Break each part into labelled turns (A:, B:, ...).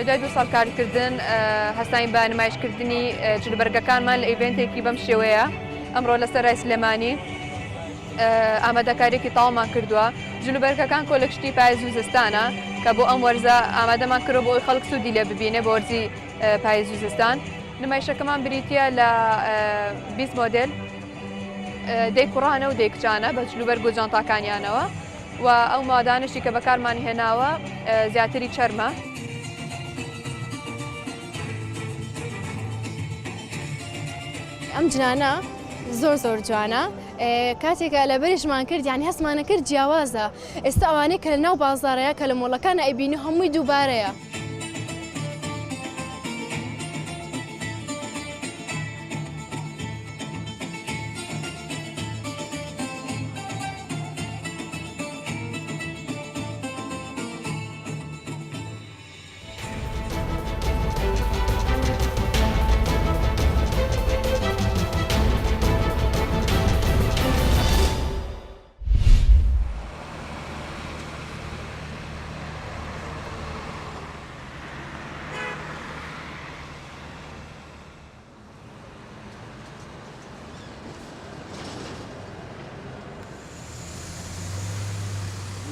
A: لە دوای 2 ساڵ کارکردن هەستاین بە نمایشکردنی جلوبەرگەکانمان لە ئیڤێنتێکی بەم شێوەیە ئەمڕۆ لەسەر ڕای سلێمانی ئامادەکاریێکی تاڵمان کردووە جلوبەرگەکان کۆلەکشتی پاییز و زستانە کە بۆ ئەم وەرزە ئامادەمان کردەوە بۆ ئەوی خەڵک سوودی لێ ببینێ بۆ وەرزی پاییز و زستان نمایشەکەمان بریتە لە 20 مۆدل دەی کوڕانە و دەی کچانە بە جلوبەرگ و جانتاکانیانەوە و ئەو مادانشی کە بەکارمانی هێناوە زیاتری چەرمە
B: ئەم جنانە زۆر جوانە کاتێکە لە بەریشمان کرد یانی هەستمانە کرد جیاوازە ئێستا ئەوانەی کە لە ناو بازاڕەیە کە لە مۆڵەکانە ئەیبینی هەمووی دووبارەیە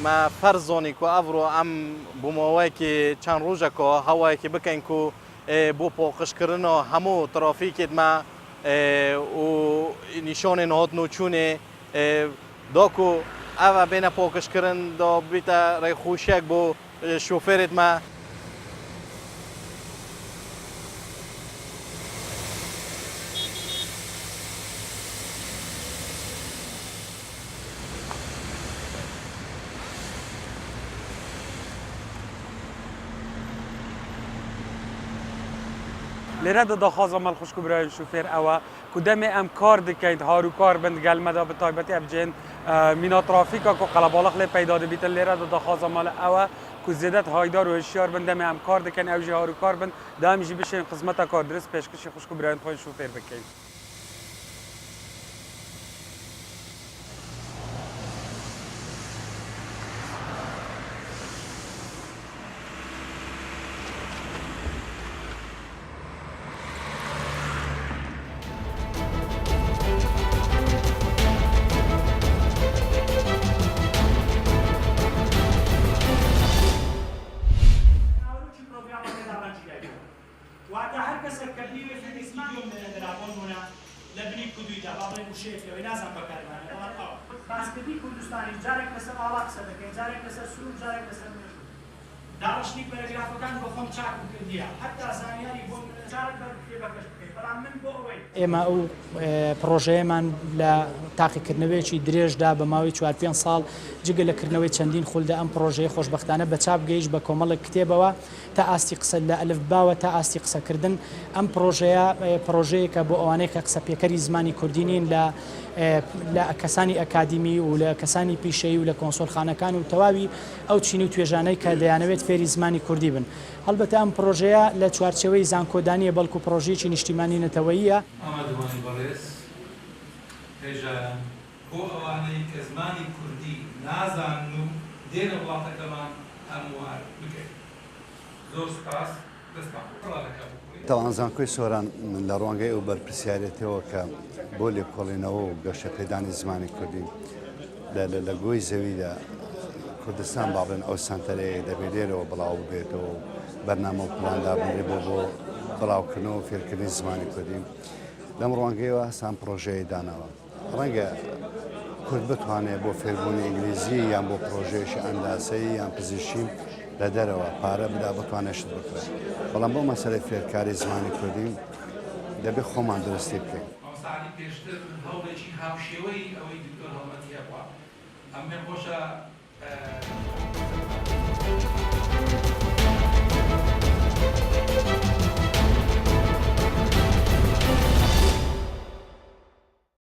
C: ما فەرزۆنی و ئەڤڕۆ ئەم بوومەوەیەکی چەند ڕۆژەکەەوە هەوایەکی بکەین و بۆ پۆقشکردنەوە هەموو ترافیکێتمە و نیشۆنێن هاتن و چوونێ دۆکو ئەوە بێنە پۆقشکردن دۆ بیتە ڕێخوشێک بۆ شوفێرێتمە
D: لێرە دەخوازە مەڵ خوشک و برای شوفێر ئەوە کودەمێ ئەم کار دکەین هاروکار بن گەلمەدا بە تایبەتی ئەبجێن مینا ترافیکا و قەڵەباڵق لێ پەیدا دەبیتە لێرە دەخوازە مەڵ ئەوە کو زێدەت هایدار و هشیار بن دەمێ ئەم کار دکەن ئەوژی هاروکار بن دامیژی بشێن خزمەتە کار درست پێشکەشی خوشک و برایان خۆی شوفێر بکەین
E: وعدا هر کس کردی و فیزیک میلیون درابون مونه لبنی کدوی تا بابای موشیف یا نازم بکار مانه باز کردی کردستانی جارک مثل آلاق سبکه جارک مثل سرود جارک مثل داوشنی پاراگرافەکان بۆ خۆم چاکم کردیە حتا زانیاری بۆ جارێک بەکەش بکەیت بەڵام من بۆ ئەوەی
F: ئێمە ئەو پرۆژەیەمان لە تاقیکردنەوەیەکی درێژدا بە ماوەی 4-5 ساڵ جگە لەکردنەوەی چەندین خولدا ئەم پرۆژەیە خۆشبەختانە بە چاپ گەیشت بە کۆمەڵک کتێبەوە تا ئاستی قسە لە ئەلفباوە تا ئاستی قسەکردن ئەم پرۆژەیەکە بۆ ئەوانەیە کە قسە پێکەری زمانی کوردی نین لە کەسانی ئەکادیمی و لە کەسانی پیشەیی و لە کۆنسۆلخانەکان و تەواوی ئەو چینی و توێژانەی کە دەیانەوێت فێری زمانی کوردی بن هەڵبەتە ئەم پرۆژەیە لە چوارچەوەی زانکۆدانیە بەڵکو پرۆژەیەکی نیشتیمانی نەتەوەییە
G: ئامادەبوونی بەڕێز هێژایان بۆ ئەوانەی کە زمانی کوردی نازانن و دێنە وڵاتەکەمان هەموار بکەین زۆر سپاس دەستپاڵەکە
H: تەوانزانکۆی سۆران لە ڕوانگەی ئەو بەرپرسیارەتەوە کە بۆ لێکۆڵینەوە و گەشە پێدانی زمانی کوردی لە گۆی زەویدا کوردستان باڵێن ئەو سانتەرەیە دەبێت لێرەوە بڵاو بێتەوە بەرنامە و پلاندا بنرێ بۆ بڵاوکردنەوە و فێرکردنی زمانی کوردی لەم ڕوانگەیەوە سان پرۆژەیە داناوە ڕەنگە کورد بتوانێت بۆ فێربوونی ئینگلیزی یان بۆ پرۆژێشی ئەنداسەیی یان پزیشکی لە دەرەوە پارە بدا بتوانێت شت بکرێت بەڵام بۆ مەسەلەی فێرکاری زمانی کوردی دەبێت خۆمان درستی بکەین
G: ساعتی پێشتر هەوڵێکی هاوشێوەی ئەوەی دکتۆر هەڵمەتی هەبووە ئەم پێم خۆشە